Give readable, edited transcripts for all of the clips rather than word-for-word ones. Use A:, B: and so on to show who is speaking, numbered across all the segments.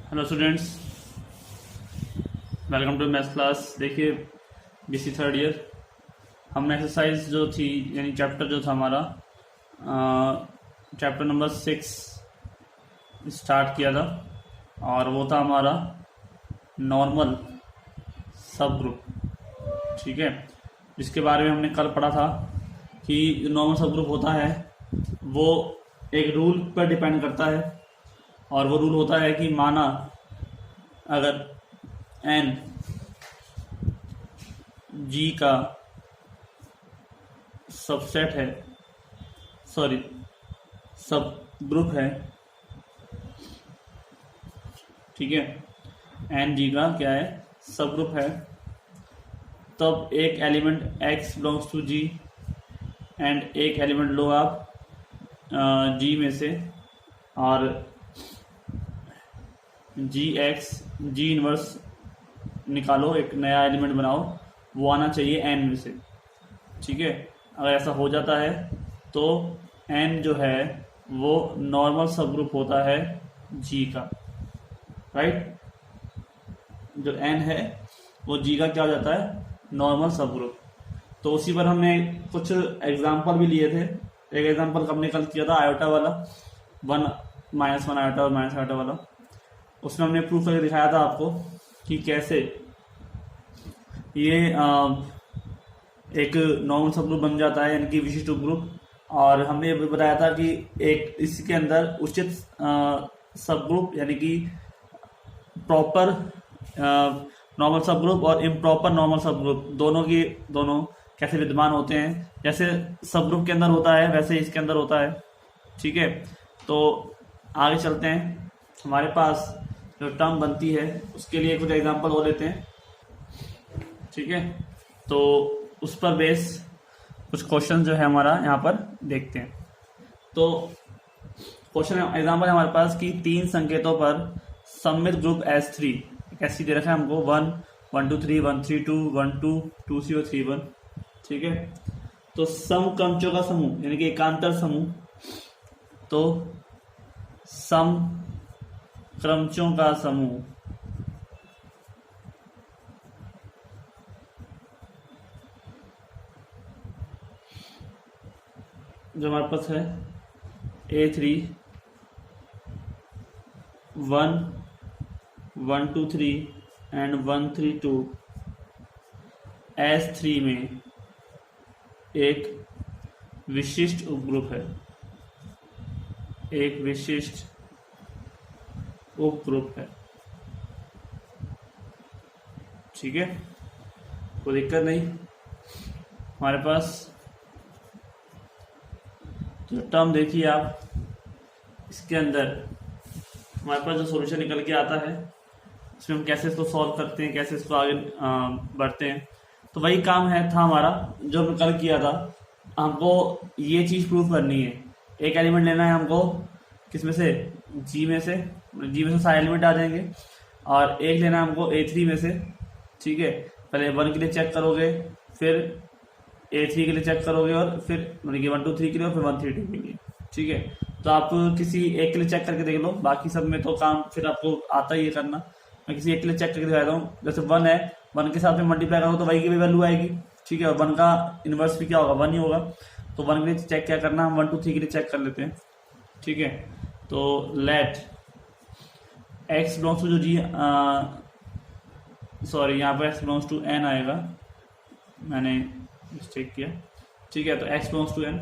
A: Hello students, welcome to maths class. देखिए BC third year हमने exercise जो थी यानी चैप्टर जो था हमारा चैप्टर नंबर 6 स्टार्ट किया था और वो था हमारा नॉर्मल सब ग्रुप। ठीक है, जिसके बारे में हमने कल पढ़ा था कि नॉर्मल सब ग्रुप होता है वो एक रूल पर डिपेंड करता है और वो रूल होता है कि माना अगर एन जी का सबसेट है, सॉरी सब ग्रुप है, ठीक है, एन जी का क्या है सब ग्रुप है, तब एक element x belongs to G and एक एलिमेंट लो आप जी में से और जी एक्स जी इनवर्स निकालो, एक नया एलिमेंट बनाओ, वो आना चाहिए एन में से। ठीक है, अगर ऐसा हो जाता है तो एन जो है वो नॉर्मल सब ग्रुप होता है जी का, राइट। जो एन है वो जी का क्या हो जाता है, नॉर्मल सब ग्रुप। तो उसी पर हमने कुछ एग्जाम्पल भी लिए थे। एक एग्जाम्पल हमने कल किया था आयोटा वाला, 1 - 1 आयोटा और माइनस आयोटा वाला। उसमें हमने प्रूफ करके दिखाया था आपको कि कैसे ये एक नॉर्मल सब ग्रुप बन जाता है यानी कि विशिष्ट ग्रुप। और हमने ये भी बताया था कि एक इसके अंदर उचित सब ग्रुप यानी कि प्रॉपर नॉर्मल सब ग्रुप और इम्प्रॉपर नॉर्मल सब ग्रुप दोनों कैसे विद्यमान होते हैं। जैसे सब ग्रुप के अंदर होता है वैसे इसके अंदर होता है। ठीक है, तो आगे चलते हैं। हमारे पास जो टर्म बनती है उसके लिए कुछ एग्जांपल हो लेते हैं। ठीक है, तो उस पर बेस कुछ क्वेश्चन जो है हमारा यहाँ पर देखते हैं। तो क्वेश्चन एग्जांपल हमारे पास कि 3 संकेतों पर सममित ग्रुप S3 कैसी दे रखा है हमको 1 1 2 3 1 3 2 1 2 2 0 3 1। ठीक है, तो सम क्रमचों का समूह यानी कि एकांतर समूह, तो सम क्रमचों का समूह जो हमारे पास है A3 1 1 2 3 एंड 1 3 2 S3 में एक विशिष्ट उपग्रुप है, एक विशिष्ट उपग्रुप है। ठीक है, कोई दिक्कत नहीं। हमारे पास जो टर्म देखिए आप, इसके अंदर हमारे पास जो सॉल्यूशन निकल के आता है उसमें हम कैसे इसको सॉल्व करते हैं, कैसे इसको आगे बढ़ते हैं। तो वही काम है था हमारा जो हमने कल किया था। हमको ये चीज़ प्रूव करनी है, एक एलिमेंट लेना है हमको किसमें से, जी में से सारे एलिमेंट आ जाएंगे, और एक लेना है हमको A3 में से। ठीक है, पहले 1 के लिए चेक करोगे, फिर A3 के लिए चेक करोगे और फिर मतलब कि 1 2 3 के लिए और फिर 1 3 2 के लिए। ठीक है, तो आप किसी एक के लिए चेक करके देख लो, बाकी सब में तो काम फिर आपको आता ही है करना। मैं किसी एक के लिए चेक करके दिखाता हूँ। जैसे 1 है, 1 के साथ में मल्टीप्लाई करो तो वही की भी वैल्यू आएगी। ठीक है, और 1 का इनवर्स भी क्या होगा, 1 ही होगा। तो 1 के लिए चेक क्या करना, हम 1 2 3 के लिए चेक कर लेते हैं। ठीक है, तो लेट एक्स बिलोंग्स टू जो जी सॉरी यहाँ पर एक्स बिलोंग्स टू एन आएगा, मैंने मिस्टेक किया। ठीक है, तो एक्स बिलोंग्स टू एन,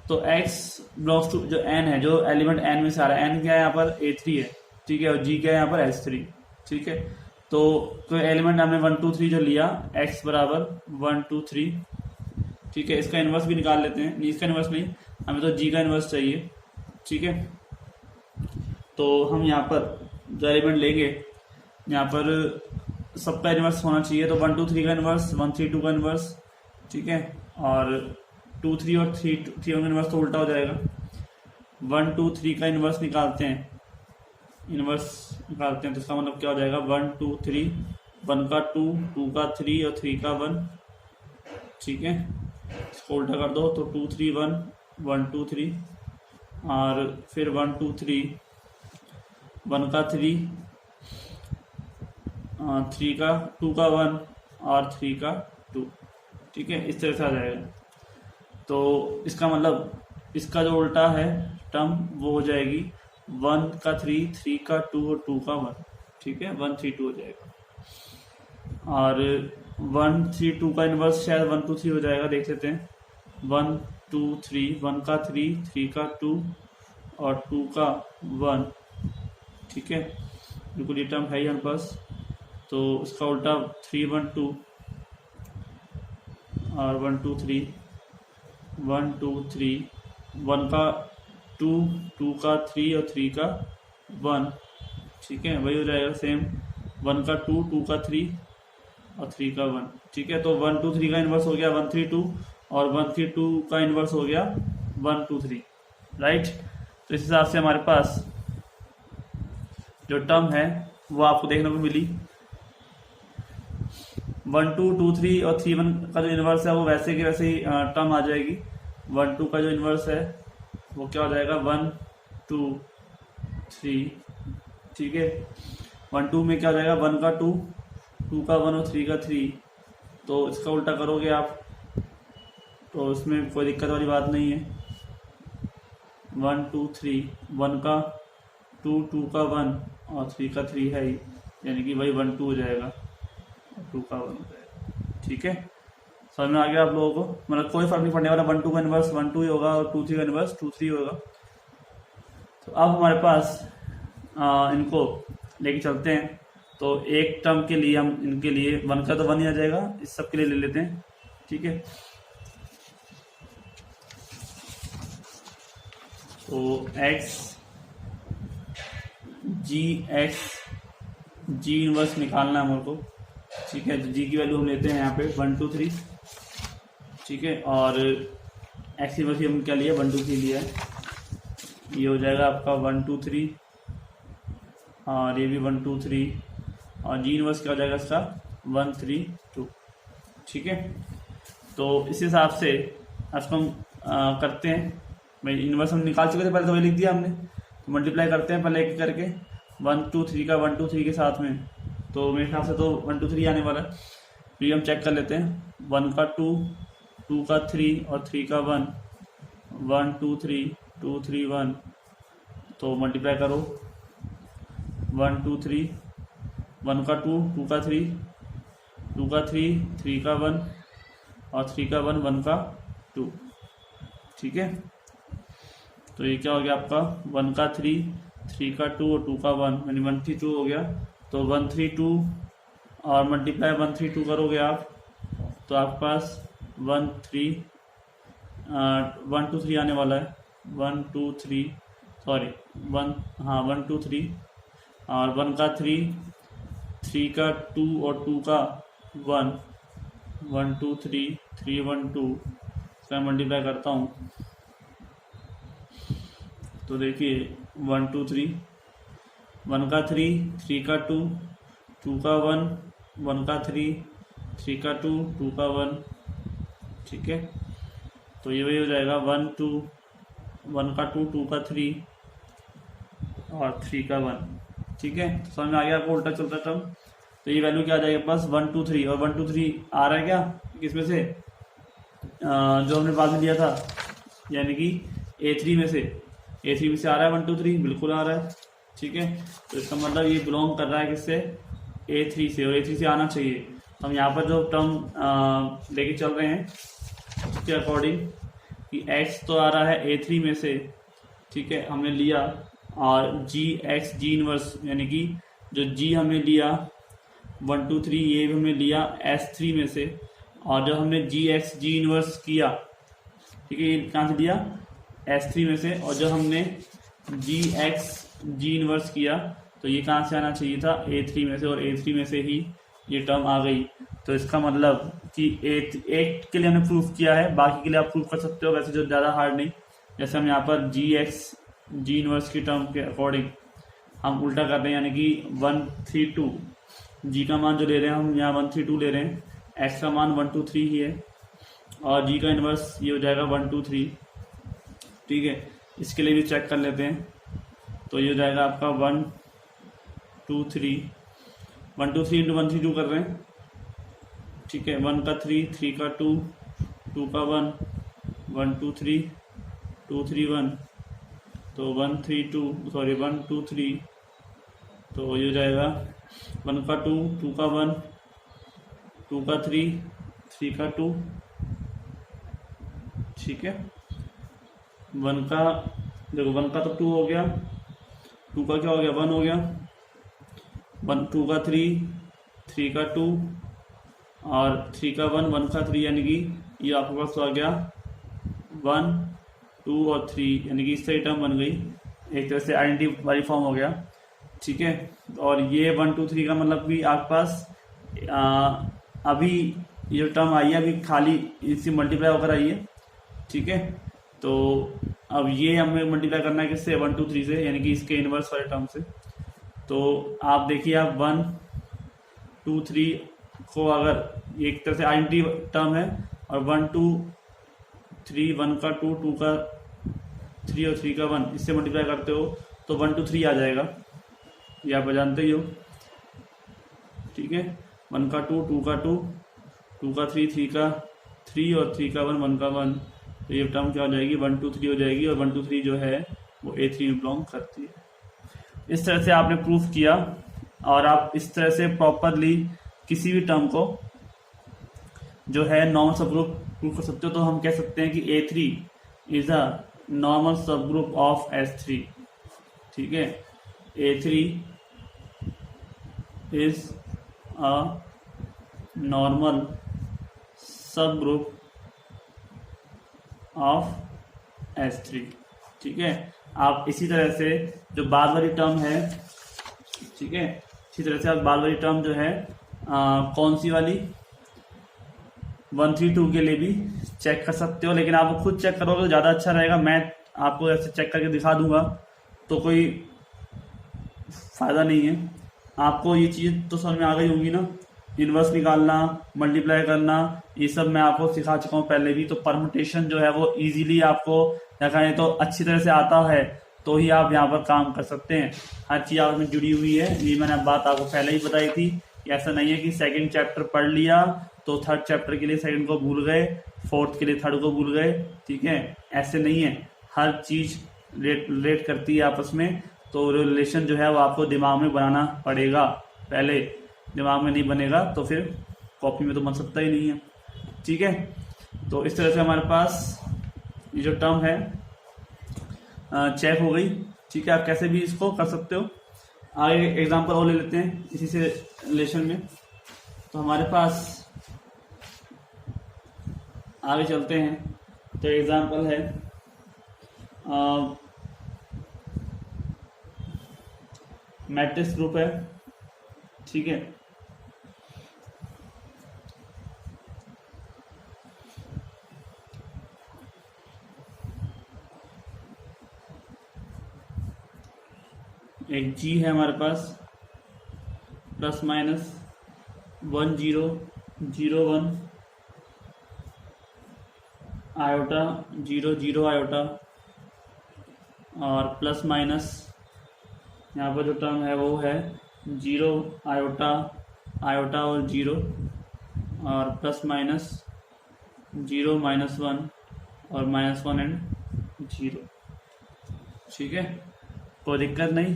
A: तो एक्स बिलोंग्स टू जो एन है, जो एलिमेंट एन में से आ रहा है, एन क्या है यहाँ पर A3 है। ठीक है, और जी क्या है यहाँ पर S3। ठीक है, तो एलिमेंट हमने 1 2 3 जो लिया, एक्स बराबर 1 2 3। ठीक है, इसका इन्वर्स भी निकाल लेते हैं, इसका इन्वर्स नहीं, हमें तो जी का इन्वर्स चाहिए। ठीक है, तो हम यहाँ पर जो एलिमेंट लेंगे यहाँ पर सबका इन्वर्स होना चाहिए। तो 1 2 3 का इन्वर्स, 1 3 2 का इन्वर्स। ठीक है, और 2 3 और 3 3 का इन्वर्स तो उल्टा हो जाएगा। 1 2 3 का इन्वर्स निकालते हैं, तो इसका मतलब क्या हो जाएगा 1 2 3, 1 का 2, 2 का 3 और 3 का 1। ठीक है, इसको उल्टा कर दो तो 2 3 1 1 2 3 और फिर 1 2 3 1 का 3, 3 का 2 का 1 और 3 का 2। ठीक है, इस तरह से आ जाएगा। तो इसका मतलब इसका जो उल्टा है टर्म वो हो जाएगी 1 का 3, 3 का 2 और 2 का 1। ठीक है, 1 3 2 हो जाएगा। और 1 3 2 का इन्वर्स शायद 1 2 3 हो जाएगा, देख लेते हैं। 1 2 3, 1 का 3, 3 का 2 और 2 का 1। ठीक है, बिल्कुल ये टर्म है ही हमारे पास। तो उसका उल्टा 3 1 2 और 1 2 3, 1 2 3, 1 का 2, 2 का 3 और 3 का 1। ठीक है, वही हो जाएगा सेम। 1 का 2, 2 का 3 और 3 का 1। ठीक है, तो 1 2 3 का इन्वर्स हो गया 1 3 2 और 1 3 2 का इन्वर्स हो गया 1 2 3। राइट, तो इस हिसाब से हमारे पास जो टर्म है वो आपको देखने को मिली। 1 2 2 3 और 3 1 का जो इन्वर्स है वो वैसे की वैसे ही टर्म आ जाएगी। 1 2 का जो इन्वर्स है वो क्या हो जाएगा 1 2 3। ठीक है, 1 2 में क्या हो जाएगा 1 का 2, 2 का 1 और 3 का 3। तो इसका उल्टा करोगे आप तो इसमें कोई दिक्कत वाली बात नहीं है। 1 2 3, 1 का 2, 2 का 1 और 3 का 3 है ही, यानी कि वही 1 2 हो जाएगा और 2 का 1 हो जाएगा। ठीक है, समझ में आ गया आप लोगों को? मतलब कोई फर्क नहीं पड़ने वाला, 1 2 का इन्वर्स 1 2 ही होगा और 2 3 का इन्वर्स 2 3 होगा। तो अब हमारे पास इनको लेके चलते हैं। तो एक टर्म के लिए हम इनके लिए 1 का तो 1 ही आ जाएगा, इस सब के लिए ले लेते हैं। ठीक है, तो x जी इनवर्स निकालना है हमारे को। ठीक है, जी की वैल्यू हम लेते हैं यहाँ पे 1 2 3। ठीक है, और एक्स इनवर्स हम क्या लिया 1 2 3 लिया है। ये हो जाएगा आपका 1 2 3 और ये भी 1 2 3 और जी इनवर्स क्या हो जाएगा इसका 1 3 2। ठीक है, तो इस हिसाब से इसको हम करते हैं। भाई इनवर्स हम निकाल चुके थे पहले, तो वही लिख दिया हमने। तो मल्टीप्लाई करते हैं पहले एक करके 1 2 3 का 1 2 3 के साथ में। तो मेरे हिसाब से तो 1 2 3 आने वाला है। फिर हम चेक कर लेते हैं 1 का 2, 2 का 3 और 3 का 1। 1 2 3 2 3 1। तो मल्टीप्लाई करो 1 2 3, 1 का 2, 2 का 3, 2 का 3, 3 का 1 और 3 का 1, 1 का 2। ठीक है, तो ये क्या हो गया आपका 1 का 3, 3 का 2 और 2 का 1, यानी 1 3 2 हो गया। तो 1 3 2 और मल्टीप्लाई 1 3 2 करोगे आप तो आपके पास 1 2 3 आने वाला है। 1 2 3 सॉरी 1 हाँ 1 2 3 और 1 का 3, 3 का 2 और 2 का 1, 1 2 3 3 1 2। मैं मल्टीप्लाई करता हूँ तो देखिए 1 2 3, 1 का 3, 3 का 2, 2 का 1, 1 का 3, 3 का 2, 2 का 1। ठीक है, तो ये वही हो जाएगा 1 2, 1 का 2, 2 का 3 और 3 का 1। ठीक है, तो समझ में आ गया आपको उल्टा चलता टर्म। तो ये वैल्यू क्या आ जाएगा पास 1 2 3 और 1 2 3 आ रहा है क्या किसमें से जो हमने बाद में लिया था, यानी कि A3 में से। A3 में से आ रहा है 1 2 3, बिल्कुल आ रहा है। ठीक है, तो इसका मतलब ये बिलोंग कर रहा है किससे A3 से, और A3 से आना चाहिए। हम यहाँ पर जो टर्म लेके चल रहे हैं उसके अकॉर्डिंग कि x तो आ रहा है A3 में से। ठीक है, हमने लिया और जी इनवर्स यानी कि जो g हमने लिया 1 2 3 ये भी हमने लिया S3 में से, और जब हमने जी इनवर्स किया, ठीक है, ये कहाँ से लिया S3 में से, और जब हमने जी इनवर्स किया तो ये कहाँ से आना चाहिए था A3 में से, और A3 में से ही ये टर्म आ गई। तो इसका मतलब कि एक के लिए हमने प्रूफ किया है, बाकी के लिए आप प्रूफ कर सकते हो, वैसे जो ज़्यादा हार्ड नहीं। जैसे हम यहाँ पर जी इनवर्स की टर्म के अकॉर्डिंग हम उल्टा कर रहे हैं, यानी कि 1 3 2 जी का मान जो ले रहे हैं हम यहाँ 1 3 2 ले रहे हैं, एक्स का मान 1 2 3 ही है, और जी का इनवर्स ये हो जाएगा 1 2 3। ठीक है, इसके लिए भी चेक कर लेते हैं। तो ये हो जाएगा आपका 1 2 3, 1 2 3 इंटू 1 3 2 कर रहे हैं, ठीक है। 1 का 3, 3 का 2, 2 का 1, 1 2 3, 2 3 1, तो 1 3 2 सॉरी 1 2 3, तो ये हो जाएगा 1 का 2, 2 का 1, 2 का 3, 3 का 2, ठीक है। 1 का देखो 1 का तो 2 हो गया, 2 का क्या हो गया 1 हो गया, 1 2 का 3, 3 का 2 और 3 का 1, 1 का 3, यानी कि ये आपके पास तो आ गया 1 2 और 3, यानी कि इससे टर्म बन गई, एक तरह से आइडेंटिटी वाली फॉर्म हो गया, ठीक है। और ये 1 2 3 का मतलब भी आपके पास अभी ये टर्म आई है, अभी खाली इससे मल्टीप्लाई होकर आई है, ठीक है। तो अब ये हमें मल्टीप्लाई करना है किससे 1 2 3 से, यानी कि इसके इनवर्स वाले टर्म से। तो आप देखिए आप 1 2 3 को अगर एक तरह से आइडेंटिटी टर्म है और 1 2 3, 1 का 2, 2 का 3 और 3 का 1 इससे मल्टीप्लाई करते हो तो 1 2 3 आ जाएगा, ये आप जानते ही हो, ठीक है। 1 का 2, 2 का 2, 2 का 3, 3 का 3 और 3 का 1, 1 का 1, तो ये टर्म क्या हो जाएगी 1 2 3 हो जाएगी, और 1 2 3 जो है वो A3 में बिलोंग करती है। इस तरह से आपने प्रूफ किया, और आप इस तरह से प्रॉपरली किसी भी टर्म को जो है नॉर्मल सब ग्रुप प्रूफ कर सकते हो। तो हम कह सकते हैं कि A3 इज अ नॉर्मल सब ग्रुप ऑफ S3, ठीक है। A3 इज अ नॉर्मल सब ग्रुप ऑफ S3, ठीक है। आप इसी तरह से जो बाद वाली टर्म है, ठीक है, इसी तरह से आप बाद वाली टर्म जो है कौन सी वाली 1 3 2 के लिए भी चेक कर सकते हो, लेकिन आप खुद चेक करोगे तो ज़्यादा अच्छा रहेगा। मैं आपको ऐसे चेक करके दिखा दूंगा तो कोई फ़ायदा नहीं है। आपको ये चीज़ तो समझ में आ गई होंगी ना, इन्वर्स निकालना, मल्टीप्लाई करना, ये सब मैं आपको सिखा चुका हूँ पहले भी। तो परमुटेशन जो है वो इजीली आपको देखा है तो अच्छी तरह से आता है, तो ही आप यहाँ पर काम कर सकते हैं। हर चीज़ आपस में जुड़ी हुई है, ये मैंने बात आपको पहले ही बताई थी। ऐसा नहीं है कि सेकंड चैप्टर पढ़ लिया तो थर्ड चैप्टर के लिए सेकंड को भूल गए, फोर्थ के लिए थर्ड को भूल गए, ठीक है, ऐसे नहीं है। हर चीज़ रिलेट करती है आपस में, तो रिलेशन जो है वो आपको दिमाग में बनाना पड़ेगा। पहले दिमाग में नहीं बनेगा तो फिर कॉपी में तो बन सकता ही नहीं है, ठीक है। तो इस तरह से हमारे पास ये जो टर्म है चेक हो गई, ठीक है। आप कैसे भी इसको कर सकते हो। आगे एग्जांपल और ले लेते हैं इसी से रिलेशन में। तो हमारे पास आगे चलते हैं, तो एग्जांपल है मैट्रिक्स ग्रुप है, ठीक है। एक जी है हमारे पास प्लस माइनस 1 0 0 1 आयोटा 0 0 आयोटा, और प्लस माइनस यहाँ पर जो टर्म है वो है 0 आयोटा आयोटा और 0, और प्लस माइनस 0 -1 और -1 एंड 0, ठीक है। कोई दिक्कत नहीं,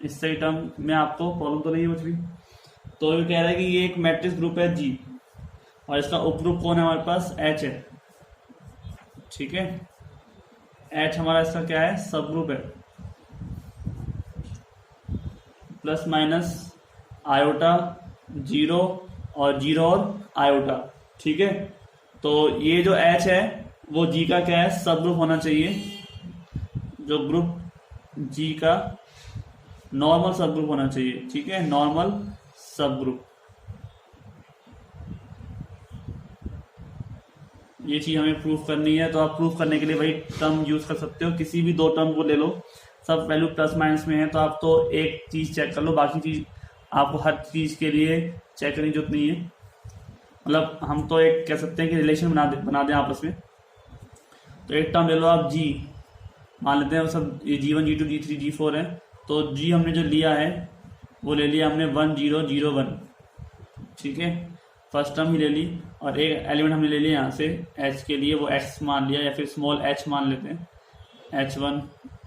A: इससे टर्म में आपको प्रॉब्लम तो नहीं है कुछ भी। तो ये कह रहा है कि ये एक मैट्रिक्स ग्रुप है जी, और इसका उपग्रुप कौन है हमारे पास एच है, ठीक है। एच हमारा इसका क्या है सब ग्रुप है, प्लस माइनस आयोटा 0 और 0 और आयोटा, ठीक है। तो ये जो एच है वो जी का क्या है सब ग्रुप होना चाहिए, जो ग्रुप जी का नॉर्मल सब ग्रुप होना चाहिए, ठीक है, नॉर्मल सब ग्रुप। ये चीज हमें प्रूफ करनी है। तो आप प्रूफ करने के लिए वही टर्म यूज कर सकते हो, किसी भी दो टर्म को ले लो, सब वैल्यू प्लस माइनस में है, तो आप तो एक चीज चेक कर लो, बाकी चीज आपको हर चीज के लिए चेक करने की जरूरत नहीं है। मतलब हम तो एक कह सकते हैं कि रिलेशन बना दें आपस में। तो एक टर्म ले लो आप जी, मान लेते हैं सब ये G1 G2 G3 G4 है। तो जी हमने जो लिया है वो ले लिया हमने 1001, ठीक है, फर्स्ट टर्म ही ले ली, और एक एलिमेंट हमने ले लिया यहाँ से h के लिए, वो x मान लिया या फिर स्मॉल h मान लेते हैं, h1,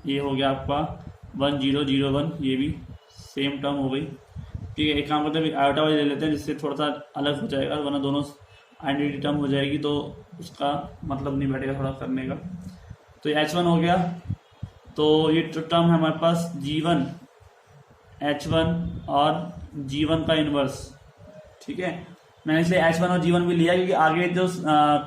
A: ये हो गया आपका 1001, ये भी सेम टर्म हो गई, ठीक है। एक काम करते हैं आयोटा वाली ले लेते हैं जिससे थोड़ा सा अलग हो जाएगा, वरना दोनों आइडेंटिटी टर्म हो जाएगी तो उसका मतलब नहीं बैठेगा थोड़ा करने का। तो ये h1 हो गया, तो ये टर्म है हमारे पास g1, h1 और g1 का इन्वर्स, ठीक है। मैंने इसलिए h1 और g1 भी लिया क्योंकि आगे जो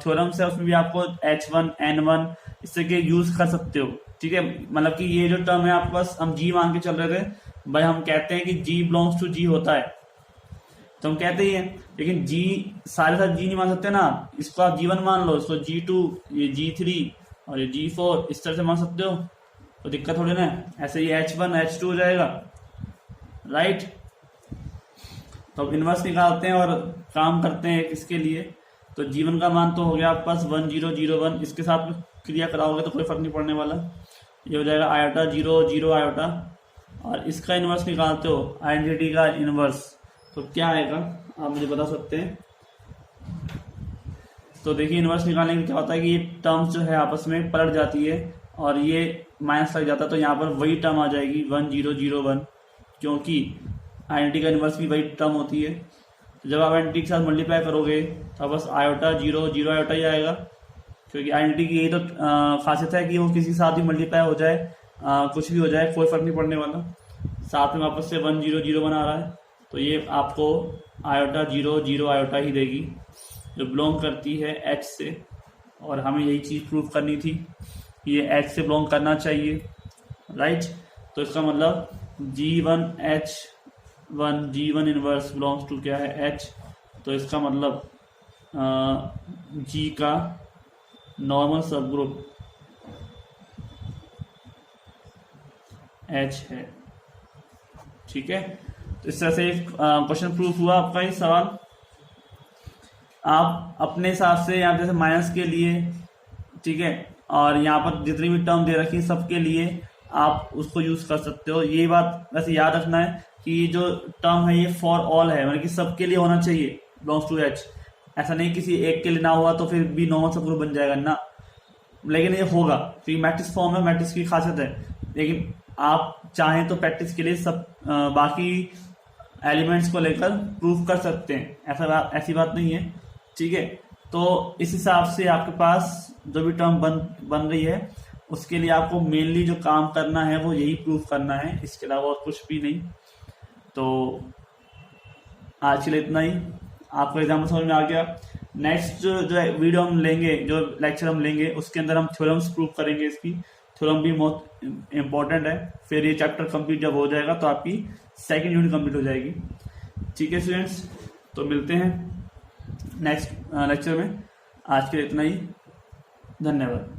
A: थ्योरम्स है उसमें भी आपको h1 n1 इससे के यूज कर सकते हो, ठीक है। मतलब कि ये जो टर्म है आपके पास, हम g मान के चल रहे थे भाई, हम कहते हैं कि g बिलोंग्स टू g होता है, तो हम कहते ही हैं, लेकिन g सारे साथ g नहीं मान सकते ना, इसको आप g1 मान लो, इसको g2, ये g3 और ये g4 इस तरह से मान सकते हो, तो दिक्कत थोड़ी ना है। ऐसे ये h1 h2 हो जाएगा, राइट। तो अब इन्वर्स निकालते हैं और काम करते हैं इसके लिए। तो g1 का मान तो हो गया आपके पास 1001, इसके साथ क्रिया कराओगे तो कोई फर्क नहीं पड़ने वाला, ये हो जाएगा आयोटा 0 0 आयोटा, और इसका इन्वर्स निकालते हो आइडेंटिटी का इन्वर्स, तो क्या आएगा आप मुझे बता सकते हैं। तो देखिए इन्वर्स निकालने में क्या होता है कि ये टर्म्स जो है आपस में पलट जाती है और ये माइनस लग जाता है, तो यहाँ पर वही टर्म आ जाएगी 1001, क्योंकि आइडेंटिटी का इन्वर्स भी वही टर्म होती है। तो जब आप आइडेंटिटी के साथ मल्टीप्लाई करोगे तो बस आयोटा 0 0 आयोटा ही आएगा, क्योंकि आइडेंटिटी की यही तो खासियत है कि वो किसी के साथ भी मल्टीप्लाई हो जाए, कुछ भी हो जाए, कोई फर्क नहीं पड़ने वाला, साथ में वापस से 1001 आ रहा है, तो ये आपको आयोटा 0 0 आयोटा ही देगी जो बिलोंग करती है h से, और हमें यही चीज़ प्रूव करनी थी, ये h से बिलोंग करना चाहिए, राइट। तो इसका मतलब g1 इनवर्स बिलोंग्स टू क्या है h, तो इसका मतलब g का नॉर्मल सब ग्रुप h है, ठीक है। तो इस तरह से क्वेश्चन प्रूफ हुआ आपका ये सवाल। आप अपने हिसाब से यहाँ जैसे माइनस के लिए, ठीक है, और यहाँ पर जितनी भी टर्म दे रखी है सबके लिए आप उसको यूज कर सकते हो। ये बात वैसे याद रखना है कि जो टर्म है ये फॉर ऑल है, मतलब कि सबके लिए होना चाहिए बिलोंग्स टू h, ऐसा नहीं किसी एक के लिए ना हुआ तो फिर भी नॉर्मल सब ग्रुप बन जाएगा ना, लेकिन ये होगा क्योंकि मैट्रिक्स फॉर्म है, मैट्रिक्स की खासियत है। लेकिन आप चाहें तो प्रैक्टिस के लिए सब बाकी एलिमेंट्स को लेकर प्रूफ कर सकते हैं, ऐसी बात नहीं है, ठीक है। तो इस हिसाब से आपके पास जो भी टर्म बन रही है उसके लिए आपको मेनली जो काम करना है वो यही प्रूफ करना है, इसके अलावा और कुछ भी नहीं। तो आज के लिए इतना ही, आपको एग्जाम्पल समझ में आ गया। नेक्स्ट जो वीडियो हम लेंगे, जो लेक्चर हम लेंगे, उसके अंदर हम थ्योरम्स प्रूफ करेंगे, इसकी थ्योरम भी बहुत इंपॉर्टेंट है। फिर ये चैप्टर कंप्लीट जब हो जाएगा तो आपकी सेकंड यूनिट कंप्लीट हो जाएगी, ठीक है स्टूडेंट्स। तो मिलते हैं नेक्स्ट लेक्चर में, आज के लिए इतना ही, धन्यवाद।